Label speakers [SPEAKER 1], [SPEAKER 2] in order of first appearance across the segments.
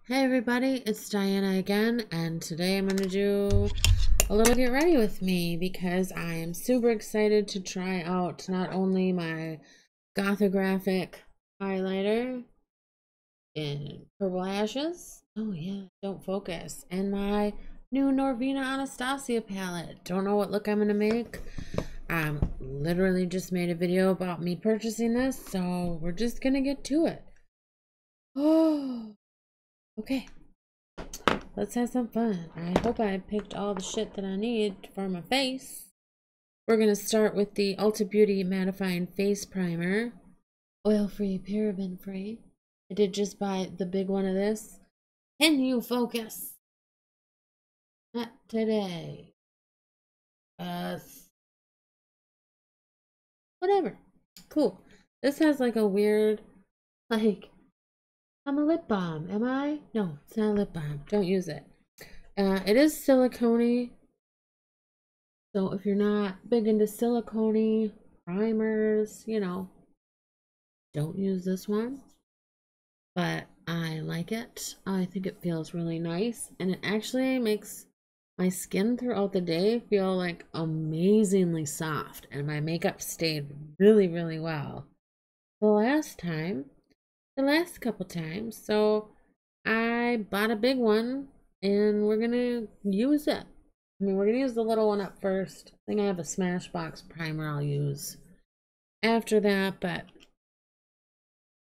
[SPEAKER 1] Hey everybody, it's Diana again, and today I'm going to do a little get ready with me because I am super excited to try out not only my gothographic highlighter in purple ashes, oh yeah, don't focus, and my new Norvina Anastasia palette. Don't know what look I'm going to make. Literally just made a video about me purchasing this, so we're just going to get to it. Oh, okay. Let's have some fun. I hope I picked all the shit that I need for my face. We're going to start with the Ulta Beauty Mattifying Face Primer. Oil-free, paraben-free. I did just buy the big one of this. Can you focus? Not today. Whatever. Cool. This has like a weird, like, I'm a lip balm, am I? No, it's not a lip balm. Don't use it. It is silicone-y. So if you're not big into silicone primers, you know, don't use this one. But I like it. I think it feels really nice. And it actually makes my skin throughout the day feel like amazingly soft. And my makeup stayed really, really well the last couple times. So I bought a big one and we're gonna use it. I mean, we're gonna use the little one up first. I think I have a Smashbox primer I'll use after that, but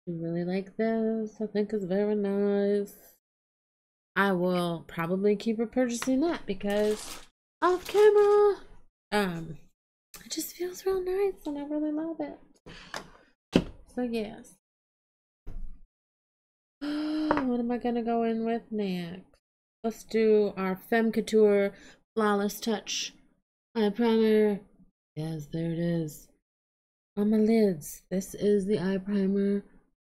[SPEAKER 1] I really like this. I think it's very nice. I will probably keep repurchasing that because off camera, it just feels real nice and I really love it. So yes. What am I gonna go in with next? Let's do our Femme Couture Flawless Touch eye primer. Yes, there it is. On my lids. This is the eye primer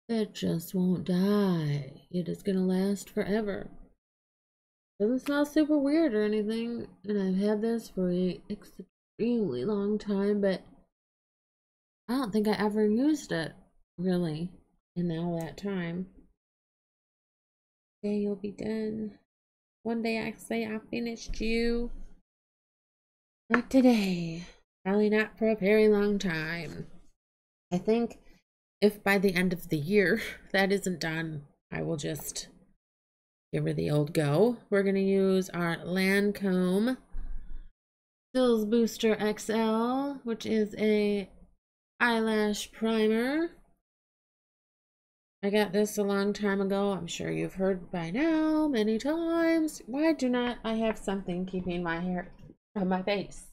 [SPEAKER 1] that just won't die. It is gonna last forever. Doesn't smell super weird or anything, and I've had this for an extremely long time, but I don't think I ever used it really in all that time. Okay, you'll be done. One day I say I finished you. Not today. Probably not for a very long time. I think if by the end of the year that isn't done, I will just give her the old go. We're going to use our Lancome Cils Booster XL, which is a eyelash primer. I got this a long time ago. I'm sure you've heard by now many times. Why do not I have something keeping my hair from my face?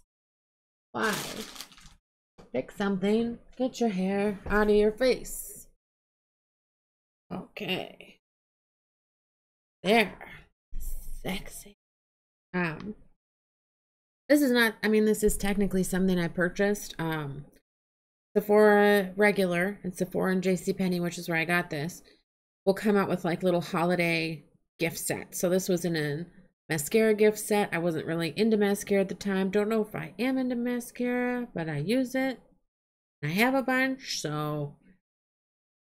[SPEAKER 1] Why? Pick something. Get your hair out of your face. Okay. There. Sexy. This is not, I mean, this is technically something I purchased. Sephora regular and Sephora and JCPenney, which is where I got this, will come out with like little holiday gift sets. So this was in a mascara gift set. I wasn't really into mascara at the time. Don't know if I am into mascara, but I use it. I have a bunch, so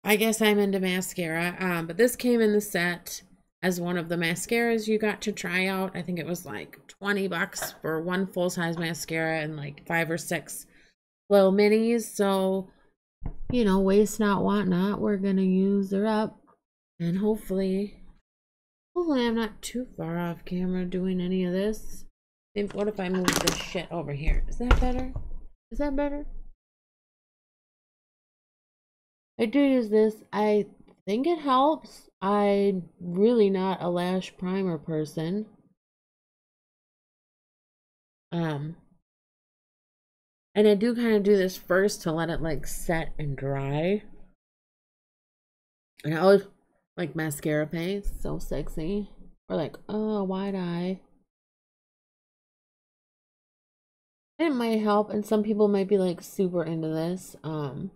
[SPEAKER 1] I guess I'm into mascara. But this came in the set as one of the mascaras you got to try out. I think it was like 20 bucks for one full-size mascara and like 5 or 6 little minis. So, you know, waste not, want not. We're gonna use her up, and hopefully I'm not too far off camera doing any of this. What if I move this shit over here? Is that better? Is that better? I do use this. I think it helps. I'm really not a lash primer person. And I do kind of do this first to let it like set and dry. And I always like mascara paste, so sexy. Or like, oh, wide eye. It might help, and some people might be like super into this. I'm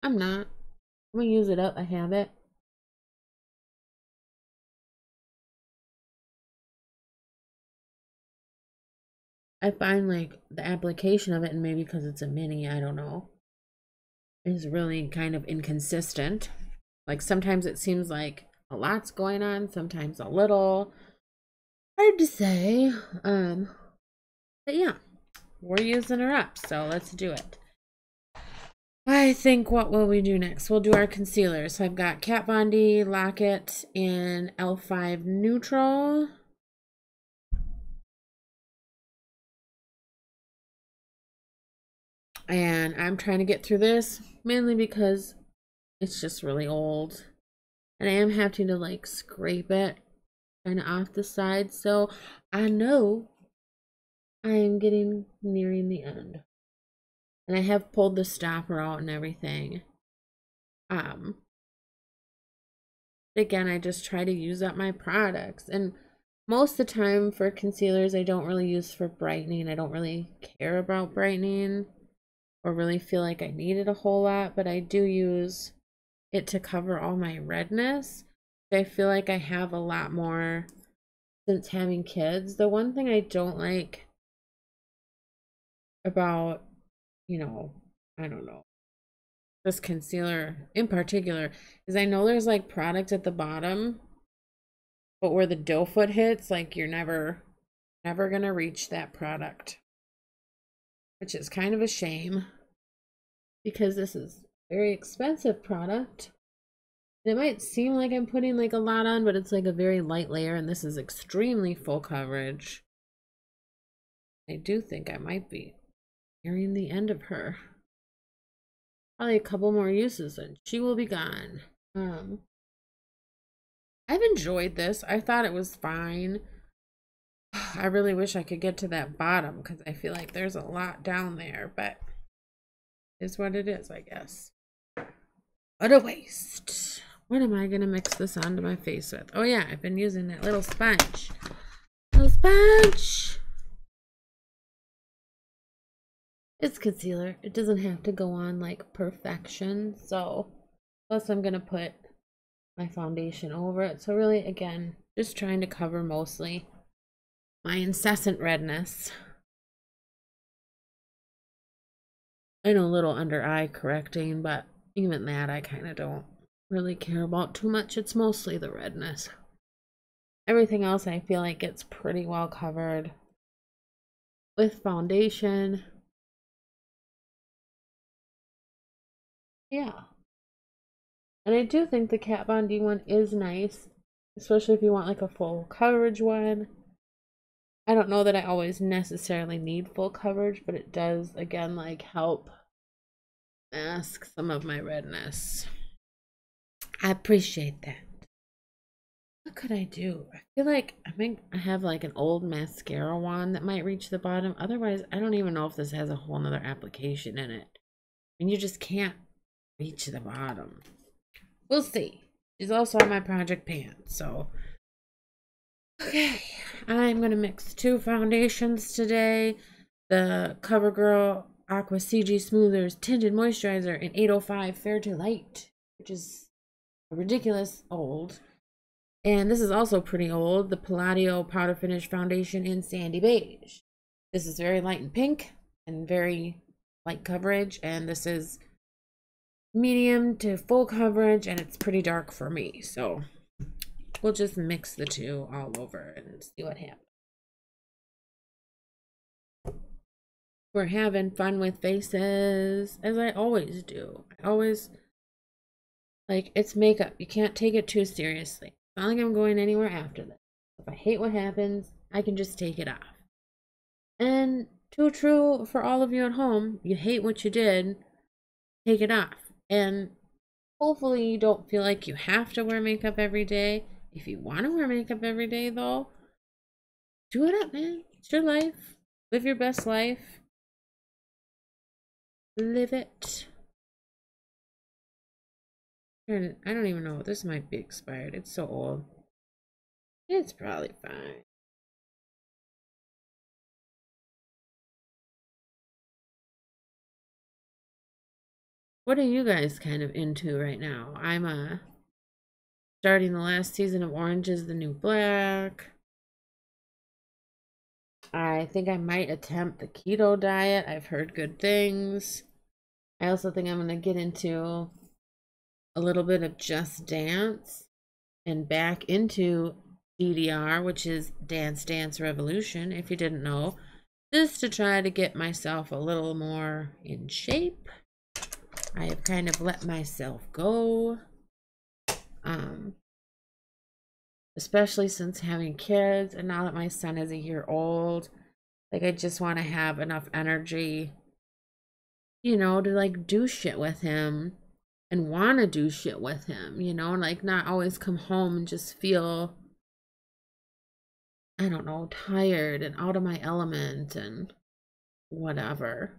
[SPEAKER 1] not. I'm gonna use it up. I have it. I find like the application of it, and maybe because it's a mini, I don't know, is really kind of inconsistent. Like sometimes it seems like a lot's going on, sometimes a little. Hard to say. But yeah, we're using her up, so let's do it. I think, what will we do next? We'll do our concealer. So I've got Kat Von D Lock-It in L5 Neutral. And I'm trying to get through this, mainly because it's just really old. And I am having to like scrape it kind of off the side. So I know I am nearing the end. And I have pulled the stopper out and everything. Again, I just try to use up my products. And most of the time for concealers, I don't really use for brightening. I don't really care about brightening or really feel like I need it a whole lot. But I do use it to cover all my redness. I feel like I have a lot more since having kids. The one thing I don't like about, you know, I don't know, this concealer in particular is I know there's like product at the bottom, but where the doe foot hits, like you're never gonna reach that product, which is kind of a shame because this is a very expensive product. And it might seem like I'm putting like a lot on, but it's like a very light layer, and this is extremely full coverage. I do think I might be nearing the end of her. Probably a couple more uses and she will be gone. I've enjoyed this. I thought it was fine. I really wish I could get to that bottom because I feel like there's a lot down there, but it's what it is, I guess. What a waste. What am I gonna mix this onto my face with? Oh yeah, I've been using that little sponge. Little sponge. It's concealer. It doesn't have to go on like perfection. So, plus I'm gonna put my foundation over it. So really, again, just trying to cover mostly my incessant redness. I know a little under eye correcting, but even that I kind of don't really care about too much. It's mostly the redness. Everything else I feel like it's pretty well covered with foundation. Yeah. And I do think the Kat Von D one is nice, especially if you want like a full coverage one. I don't know that I always necessarily need full coverage, but it does, again, like help mask some of my redness. I appreciate that. What could I do? I feel like I have like an old mascara wand that might reach the bottom. Otherwise, I don't even know if this has a whole nother application in it. And you just can't reach the bottom. We'll see. She's also on my project pan, so okay. I'm gonna mix two foundations today. The CoverGirl Aqua CG Smoothers Tinted Moisturizer in 805 Fair to Light, which is ridiculous old. And this is also pretty old. The Palladio Powder Finish Foundation in Sandy Beige. This is very light and pink and very light coverage. And this is medium to full coverage, and it's pretty dark for me. So we'll just mix the two all over and see what happens. We're having fun with faces, as I always do. I always, like, it's makeup. You can't take it too seriously. It's not like I'm going anywhere after this. If I hate what happens, I can just take it off. And too true for all of you at home. You hate what you did, take it off. And hopefully you don't feel like you have to wear makeup every day. If you want to wear makeup every day, though, do it up, man. It's your life. Live your best life. Live it. I don't even know. This might be expired. It's so old. It's probably fine. What are you guys kind of into right now? I'm starting the last season of Orange is the New Black. I think I might attempt the keto diet. I've heard good things. I also think I'm going to get into a little bit of Just Dance. and back into DDR, which is Dance Dance Revolution, if you didn't know, just to try to get myself a little more in shape. I have kind of let myself go, especially since having kids, and now that my son is a year old, like I just want to have enough energy, you know, to like do shit with him and want to do shit with him, you know, like not always come home and just feel, I don't know, tired and out of my element and whatever.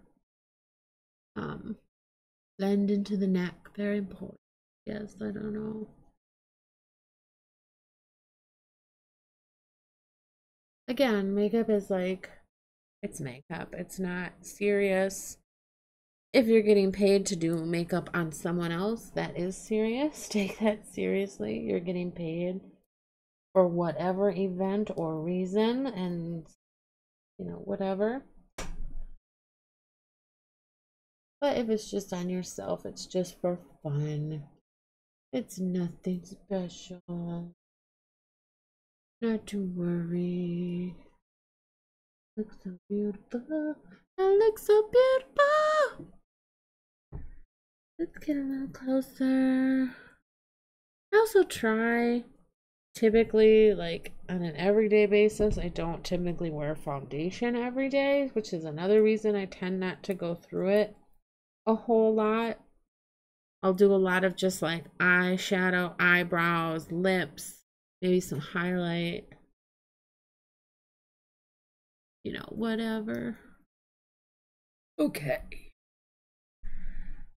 [SPEAKER 1] Blend into the neck, very important. Yes, I don't know. Again, makeup is like, it's makeup. It's not serious. If you're getting paid to do makeup on someone else, that is serious. Take that seriously. You're getting paid for whatever event or reason, and you know, whatever. But if it's just on yourself, it's just for fun. It's nothing special. Not to worry. Looks so beautiful. I look so beautiful. Let's get a little closer. I also try, typically, like on an everyday basis, I don't typically wear foundation every day, which is another reason I tend not to go through it a whole lot. I'll do a lot of just like eyeshadow, eyebrows, lips, maybe some highlight, you know, whatever. Okay.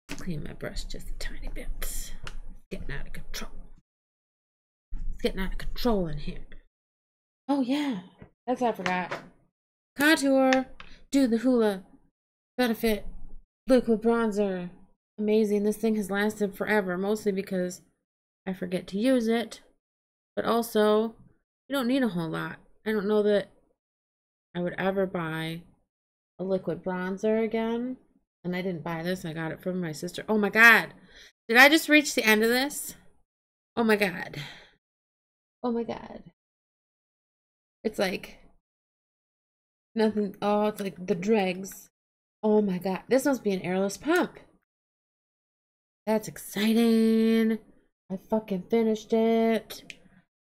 [SPEAKER 1] Clean my brush just a tiny bit. It's getting out of control. It's getting out of control in here. Oh yeah, that's what I forgot. Contour, do the Hoola Benefit Liquid Bronzer. Amazing. This thing has lasted forever, mostly because I forget to use it. But also, you don't need a whole lot. I don't know that I would ever buy a liquid bronzer again. And I didn't buy this. I got it from my sister. Oh my god. Did I just reach the end of this? Oh my god. Oh my god. It's like nothing. Oh, it's like the dregs. Oh my god. This must be an airless pump. That's exciting. I fucking finished it.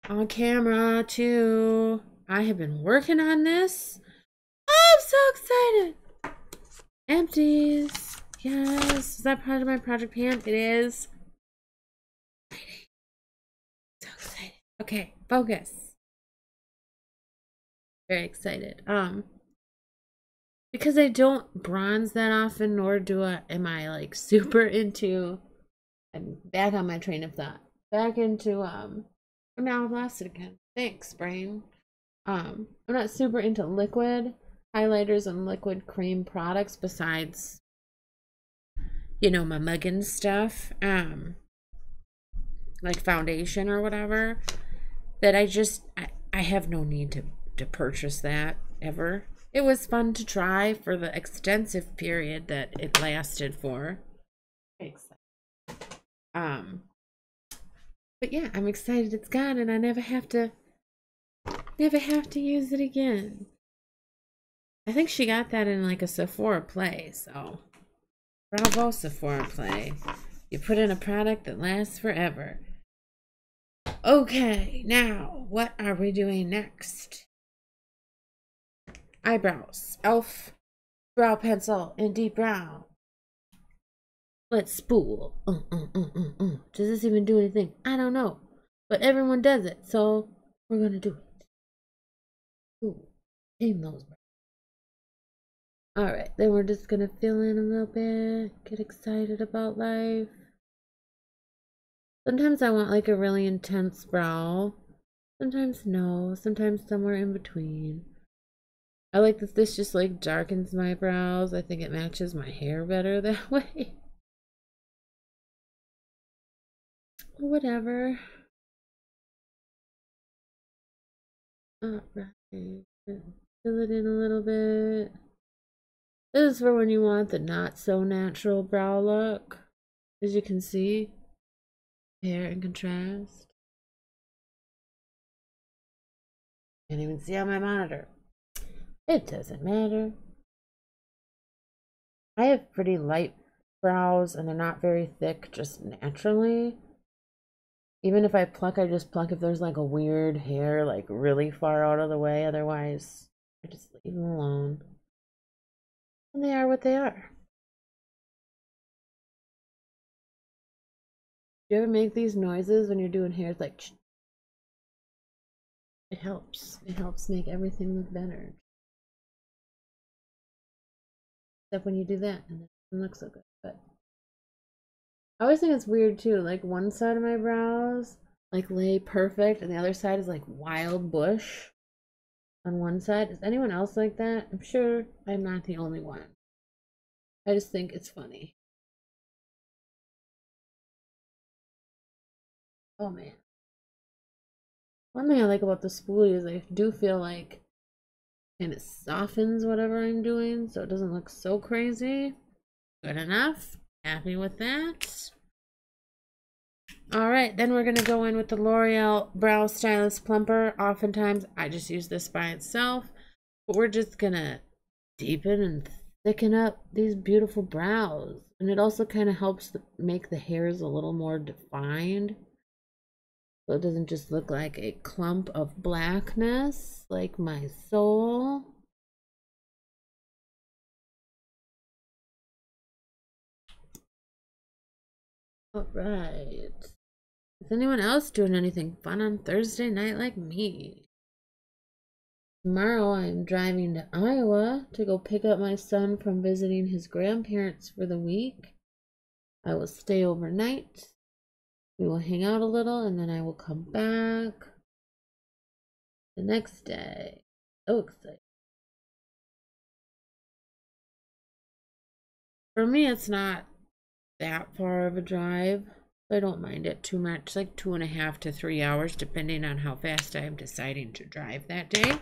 [SPEAKER 1] On camera too. I have been working on this. Oh, I'm so excited. Empties. Yes. Is that part of my project pan? It is. So excited. Okay, focus. Very excited. Because I don't bronze that often, nor am I like super into, I'm back on my train of thought. Back into now I've lost it again. Thanks, brain. I'm not super into liquid highlighters and liquid cream products besides, you know, my Muggin stuff, like foundation or whatever, that I have no need to purchase that ever. It was fun to try for the extensive period that it lasted for. But yeah, I'm excited it's gone and I never have to use it again. I think she got that in like a Sephora play, so bravo, Sephora play. You put in a product that lasts forever. Okay, now what are we doing next? Eyebrows. Elf brow pencil in deep brown. Let's spool. Does this even do anything? I don't know. But everyone does it, so we're gonna do it. Ooh, tame those brows. Alright, then we're just gonna fill in a little bit. Get excited about life. Sometimes I want like a really intense brow. Sometimes no. Sometimes somewhere in between. I like that this just like darkens my brows. I think it matches my hair better that way. Whatever. Alright. Fill it in a little bit. This is for when you want the not so natural brow look. As you can see, hair in contrast. can't even see on my monitor. It doesn't matter. I have pretty light brows and they're not very thick just naturally. Even if I pluck, I just pluck if there's like a weird hair like really far out of the way. Otherwise, I just leave them alone. And they are what they are. Do you ever make these noises when you're doing hair? It's like, it helps. It helps make everything look better. Except when you do that and it doesn't look so good. But I always think it's weird too. Like one side of my brows like lay perfect and the other side is like wild bush on one side. Is anyone else like that? I'm sure I'm not the only one. I just think it's funny. Oh man. One thing I like about the spoolie is I do feel like and it softens whatever I'm doing so it doesn't look so crazy. Good enough. Happy with that. Alright, then we're going to go in with the L'Oreal Brow Stylist Plumper. Oftentimes I just use this by itself, but we're just going to deepen and thicken up these beautiful brows. And it also kind of helps make the hairs a little more defined. So it doesn't just look like a clump of blackness, like my soul. Alright. Is anyone else doing anything fun on Thursday night like me? Tomorrow I'm driving to Iowa to go pick up my son from visiting his grandparents for the week. I will stay overnight. We will hang out a little and then I will come back the next day. So excited. For me, it's not that far of a drive. I don't mind it too much, like 2.5 to 3 hours, depending on how fast I'm deciding to drive that day.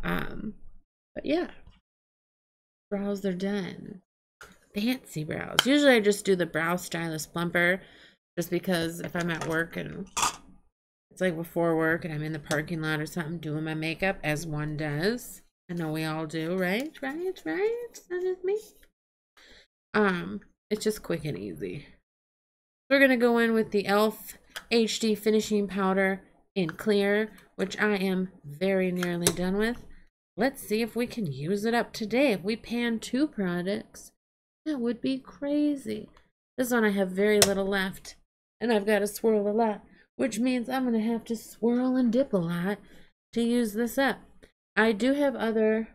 [SPEAKER 1] But yeah, brows are done. Fancy brows. Usually I just do the Brow Stylist Plumper just because if I'm at work and it's like before work and I'm in the parking lot or something doing my makeup, as one does. I know we all do, right? Right? That is me. It's just quick and easy. We're going to go in with the e.l.f. HD Finishing Powder in Clear, which I am very nearly done with. Let's see if we can use it up today. If we pan 2 products, that would be crazy. This one I have very little left, and I've got to swirl a lot, which means I'm going to have to swirl and dip a lot to use this up. I do have other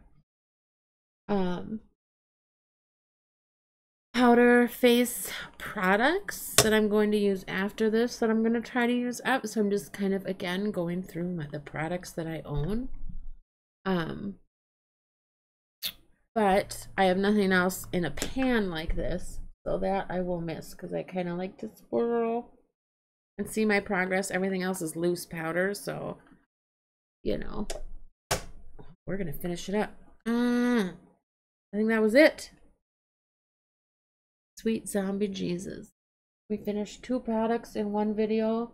[SPEAKER 1] powder face products that I'm going to use after this that I'm going to try to use up. So I'm just kind of, again, going through the products that I own. But I have nothing else in a pan like this, so that I will miss because I kind of like to swirl and see my progress. Everything else is loose powder, so, you know, we're going to finish it up. I think that was it. Sweet zombie Jesus. We finished 2 products in one video,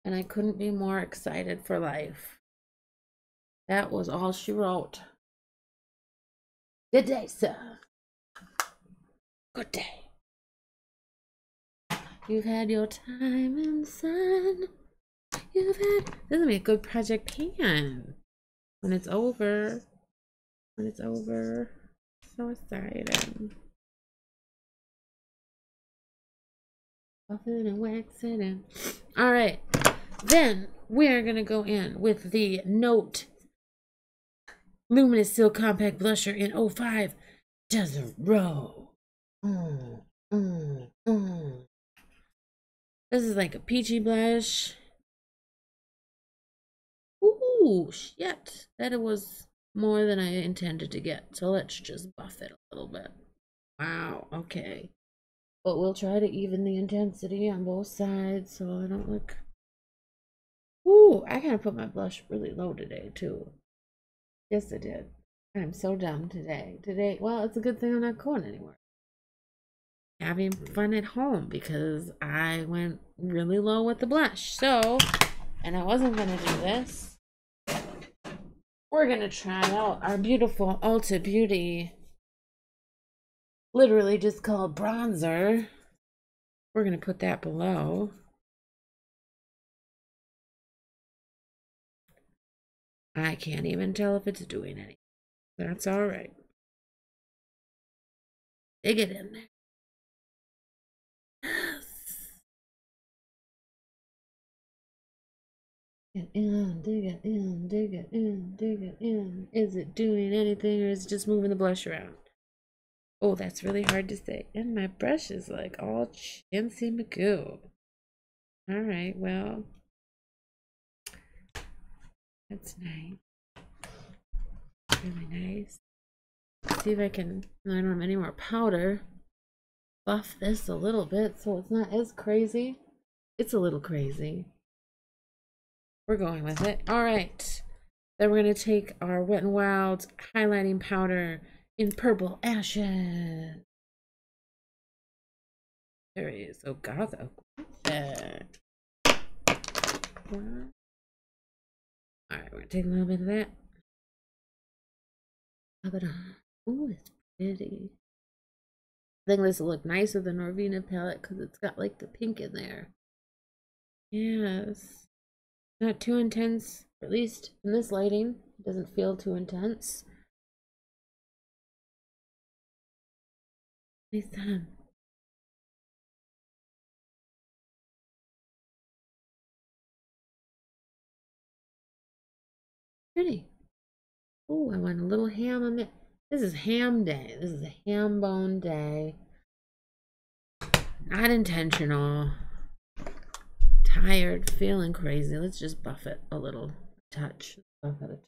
[SPEAKER 1] and I couldn't be more excited for life. That was all she wrote. Good day, sir. Good day. You've had your time in the sun. You've had... This is going to be a good project pan. When it's over. When it's over. So excited. Buffing and waxing and... Alright. Then we are going to go in with the Note Luminous Silk Compact Blusher in 05 Desert Row. This is like a peachy blush. Ooh, shit. That was more than I intended to get. So let's just buff it a little bit. Wow, okay. But we'll try to even the intensity on both sides so I don't look... Ooh, I kind of put my blush really low today, too. Yes, I did. I'm so dumb today. Well, it's a good thing I'm not going anywhere. Having fun at home because I went really low with the blush. So, and I wasn't going to do this. we're gonna try out our beautiful Ulta Beauty, literally just called bronzer. We're gonna put that below. I can't even tell if it's doing anything. That's all right. Dig it in there. Yes. Dig it in, dig it in, dig it in, dig it in. Is it doing anything or is it just moving the blush around? Oh, that's really hard to say. And my brush is like all chintzy magoo. All right, well, that's nice. Really nice. Let's see if I can, I don't have any more powder. Buff this a little bit so it's not as crazy. It's a little crazy. We're going with it. All right. Then we're going to take our Wet n Wild highlighting powder in Purple Ashes. There it is. Oh, goth. Oh, all right, we're going to take a little bit of that. Rub it on. Ooh, it's pretty. I think this will look nice with the Norvina palette because it's got like the pink in there. Yes. Not too intense, or at least in this lighting. It doesn't feel too intense. Nice time. Pretty. Oh, I want a little ham on it. This is ham day. This is a ham bone day. Not intentional. Tired, feeling crazy. Let's just buff it a little touch. Buff it.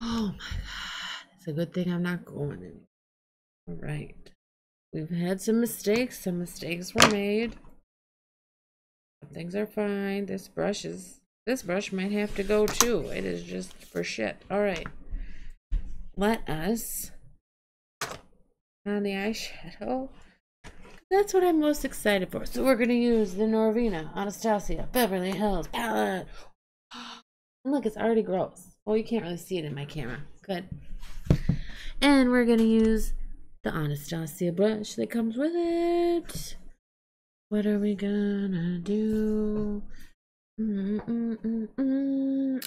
[SPEAKER 1] Oh my god. It's a good thing I'm not going in. All right. We've had some mistakes. Some mistakes were made. Things are fine. This brush might have to go too. It is just for shit. All right. Let us on the eyeshadow. That's what I'm most excited for. So we're going to use the Norvina Anastasia Beverly Hills palette. And look, it's already gross. Oh, you can't really see it in my camera. Good. And we're going to use the Anastasia brush that comes with it. What are we gonna do? I'm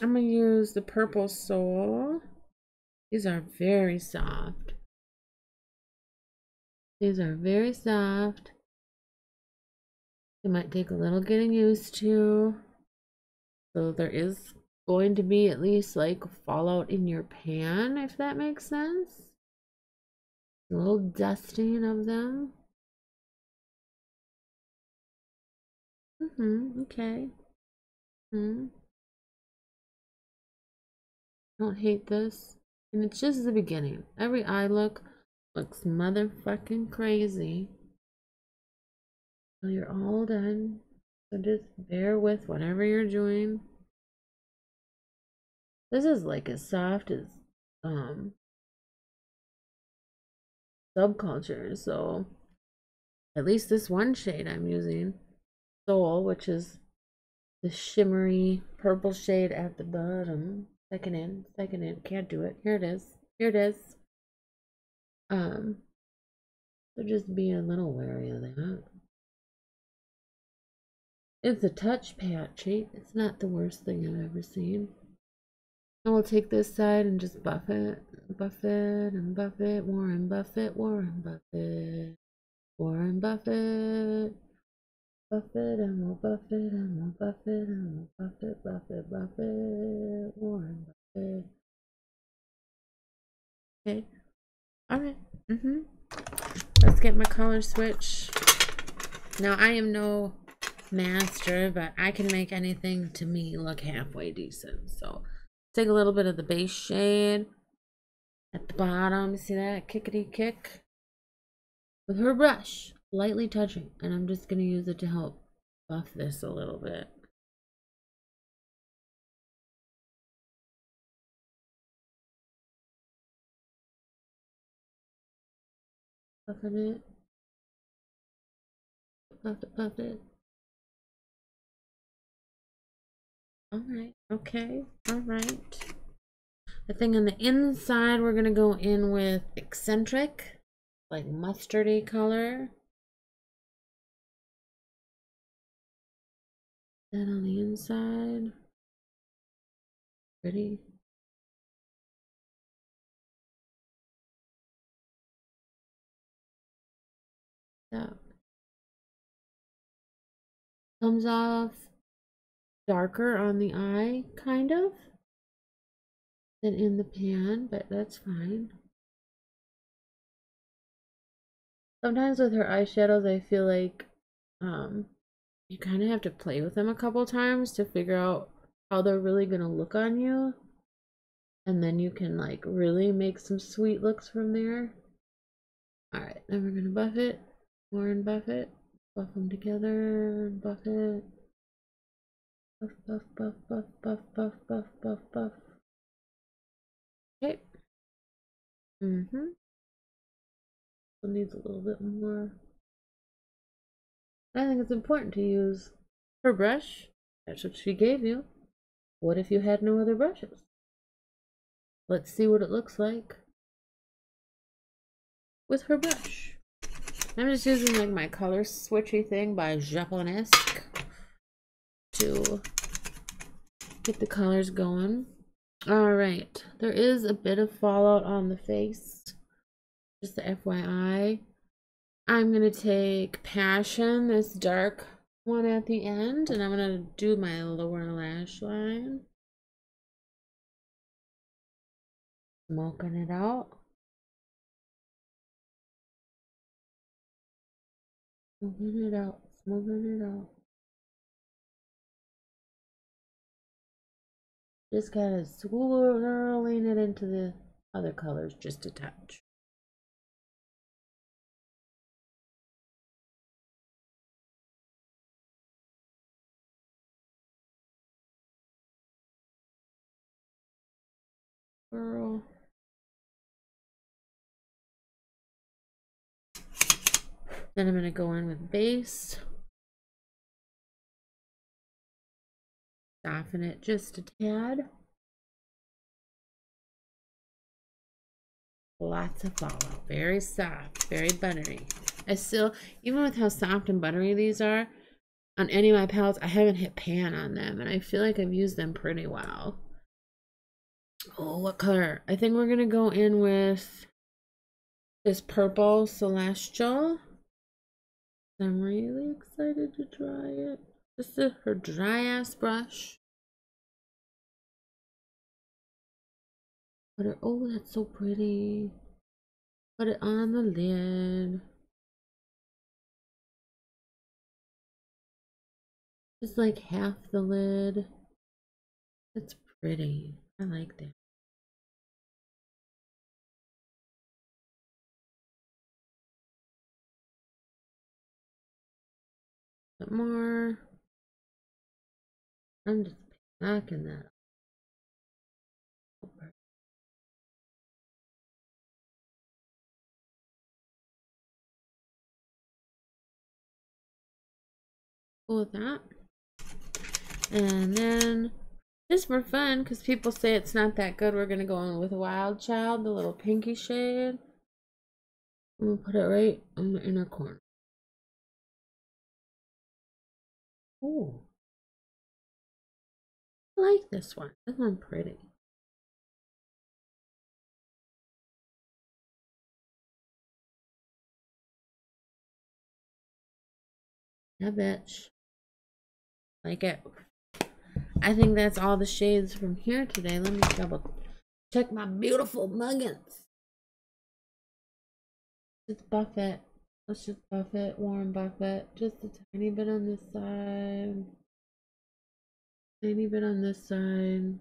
[SPEAKER 1] gonna use the Purple Soul. These are very soft. These are very soft. It might take a little getting used to. So there is going to be at least like fallout in your pan, if that makes sense. A little dusting of them. Okay. Don't hate this. And it's just the beginning. Every eye look looks motherfucking crazy. So you're all done. So just bear with whatever you're doing. This is like as soft as Subculture. So at least this one shade I'm using, Soul, which is the shimmery purple shade at the bottom. Second in. Can't do it. Here it is. So just be a little wary of that. It's a touch patchy. It's not the worst thing I've ever seen. And we'll take this side and just buff it. Buff it and buff it. Warren Buffett. Warren Buffett. Warren Buffett. Buff it and we'll buff it and we'll buff it and we'll buff it, buff it, buff it. Warren Buffett. Okay. Alright. Let's get my color switch. Now I am no master, but I can make anything to me look halfway decent. So take a little bit of the base shade at the bottom. See that? Kickity kick. With her brush, lightly touching. And I'm just going to use it to help buff this a little bit. Buffing it. Buff it, buff it. All right. Okay. All right. I think on the inside, we're going to go in with Eccentric, like mustardy color. Then on the inside, pretty. Yeah. Comes off darker on the eye, kind of, than in the pan, but that's fine. Sometimes with her eyeshadows, I feel like you kind of have to play with them a couple times to figure out how they're really gonna look on you. And then you can like really make some sweet looks from there. Alright, then we're gonna buff it. More and buff it. Buff them together. Buff it. Buff, buff, buff, buff, buff, buff, buff, buff, buff. Okay. It needs a little bit more. I think it's important to use her brush. That's what she gave you. What if you had no other brushes? Let's see what it looks like with her brush. I'm just using like my color switchy thing by Japonesque to get the colors going. All right, there is a bit of fallout on the face, just the FYI. I'm gonna take Passion, this dark one at the end, and I'm gonna do my lower lash line. Smoking it out. Smoking it out, smoking it out. Just kind of swirling it into the other colors just a touch. Girl. Then I'm going to go in with base. Soften it just a tad. Lots of fallout. Very soft, very buttery. I still, even with how soft and buttery these are, on any of my palettes, I haven't hit pan on them, and I feel like I've used them pretty well. Oh, what color? I think we're going to go in with this purple Celestial. I'm really excited to try it. This is her dry ass brush. Put it, oh, that's so pretty. Put it on the lid. Just like half the lid. That's pretty. I like that. Bit more. I'm just packing that up. Cool with that. And then, just for fun, because people say it's not that good, we're gonna go in with Wild Child, the little pinky shade. I'm gonna put it right in the inner corner. Ooh. I like this one. This one's pretty. Yeah, bitch. Like it. I think that's all the shades from here today. Let me double check my beautiful muggins. Just buff it. Let's just buff it, warm buff it. Just a tiny bit on this side. Tiny bit on this side.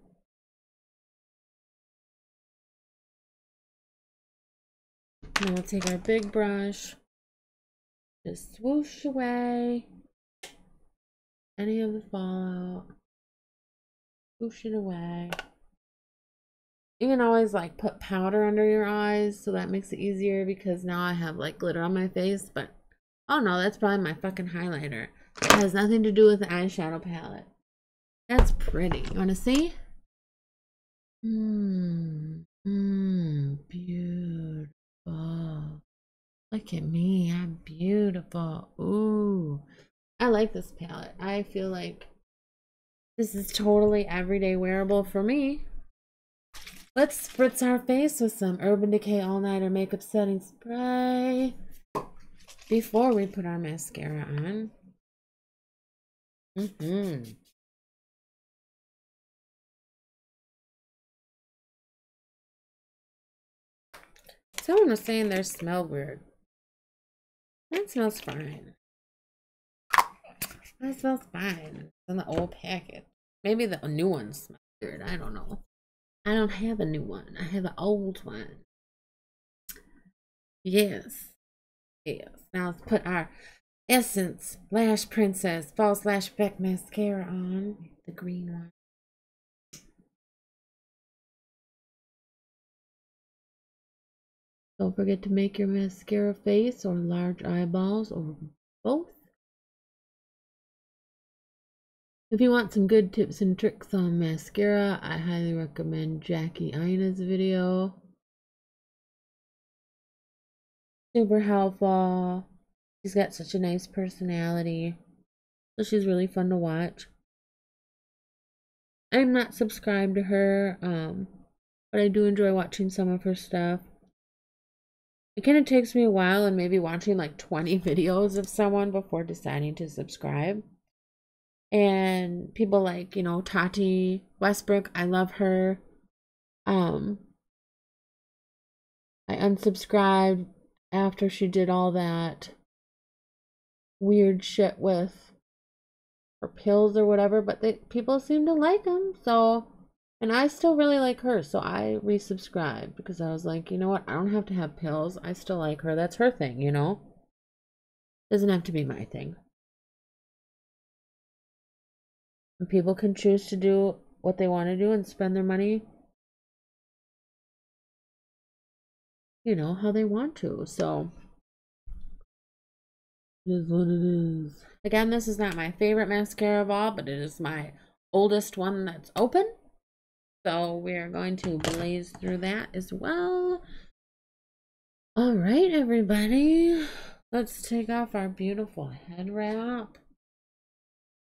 [SPEAKER 1] Now we'll take our big brush. Just swoosh away any of the fallout. Swoosh it away. You can always like put powder under your eyes, so that makes it easier, because now I have like glitter on my face, but oh no, that's probably my fucking highlighter. It has nothing to do with the eyeshadow palette. That's pretty. You want to see? Beautiful. Look at me. I'm beautiful. Ooh. I like this palette. I feel like this is totally everyday wearable for me. Let's spritz our face with some Urban Decay All Nighter Makeup Setting Spray before we put our mascara on. Someone was saying theirs smelled weird. That smells fine. That smells fine. It's in the old packet. Maybe the new one smells weird. I don't know. I don't have a new one. I have an old one. Yes. Yes. Now let's put our Essence Lash Princess False Lash Effect Mascara on. The green one. Don't forget to make your mascara face or large eyeballs or both. If you want some good tips and tricks on mascara, I highly recommend Jackie Ina's video. Super helpful. She's got such a nice personality. So she's really fun to watch. I'm not subscribed to her, but I do enjoy watching some of her stuff. It kind of takes me a while and maybe watching like 20 videos of someone before deciding to subscribe. And people like, you know, Tati Westbrook, I love her. I unsubscribed after she did all that weird shit with her pills or whatever, but people seem to like them, so, and I still really like her, so I resubscribed because I was like, you know what, I don't have to have pills, I still like her, that's her thing, you know, doesn't have to be my thing. And people can choose to do what they want to do and spend their money, you know, how they want to. So it is what it is. Again, this is not my favorite mascara of all, but it is my oldest one that's open. So we are going to blaze through that as well. All right, everybody. Let's take off our beautiful head wrap.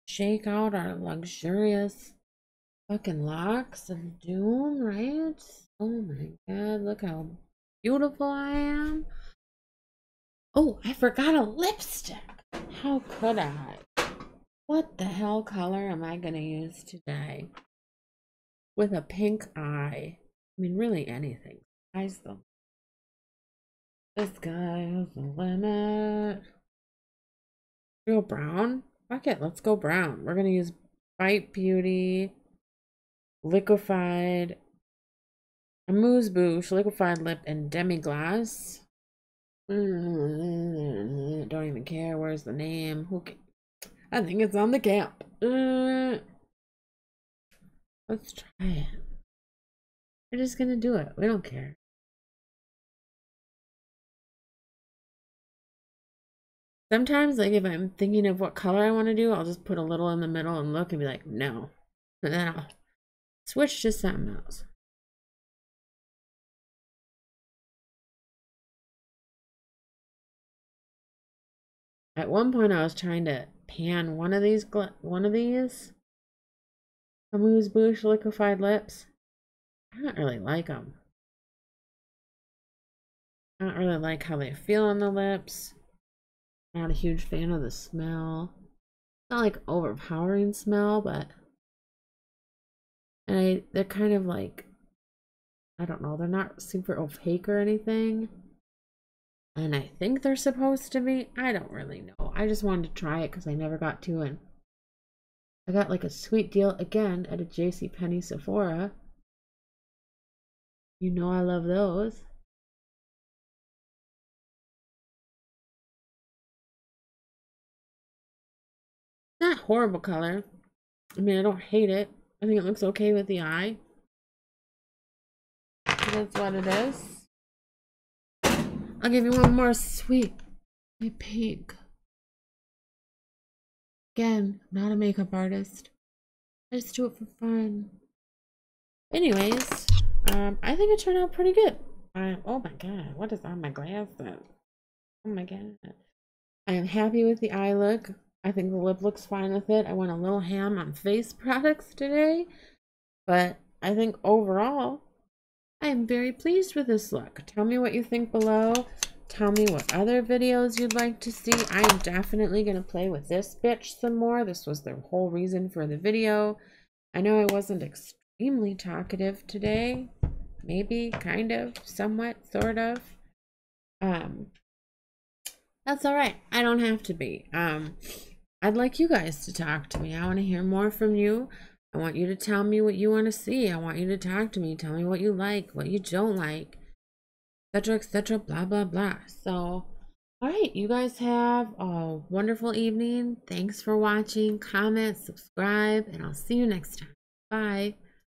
[SPEAKER 1] Shake out our luxurious fucking locks of doom, right? Oh my god, look how beautiful I am. Oh, I forgot a lipstick. How could I? What the hell color am I gonna use today? With a pink eye. I mean, really anything. Eyes though. This guy has the limit. Go brown? Fuck it, let's go brown. We're gonna use Bite Beauty liquefied amouse bouche liquefied lip and demi-glace. Don't even care. Where's the name? I think it's on the cap. Let's try it. We're just gonna do it. We don't care. Sometimes, like, if I'm thinking of what color I want to do, I'll just put a little in the middle and look and be like, no. And then I'll switch to something else. At one point, I was trying to pan one of these Amuse Bouche liquefied lips. I don't really like them. I don't really like how they feel on the lips. Not a huge fan of the smell. It's not like overpowering smell, but they're kind of like, I don't know, they're not super opaque or anything. And I think they're supposed to be. I don't really know. I just wanted to try it because I never got to, and I got like a sweet deal again at a JCPenney Sephora. You know I love those. Not horrible color. I mean, I don't hate it. I think it looks okay with the eye. So that's what it is. I'll give you one more sweet pink. Again, not a makeup artist. I just do it for fun. Anyways, I think it turned out pretty good. Oh my god, what is on my glasses? Oh my god. I am happy with the eye look. I think the lip looks fine with it. I went a little ham on face products today, but I think overall, I am very pleased with this look. Tell me what you think below. Tell me what other videos you'd like to see. I am definitely going to play with this bitch some more. This was the whole reason for the video. I know I wasn't extremely talkative today. Maybe, kind of, somewhat, sort of. That's all right. I don't have to be. I'd like you guys to talk to me. I want to hear more from you. I want you to tell me what you want to see. I want you to talk to me. Tell me what you like, what you don't like, etc., blah, blah, blah. So, all right. You guys have a wonderful evening. Thanks for watching. Comment, subscribe, and I'll see you next time. Bye.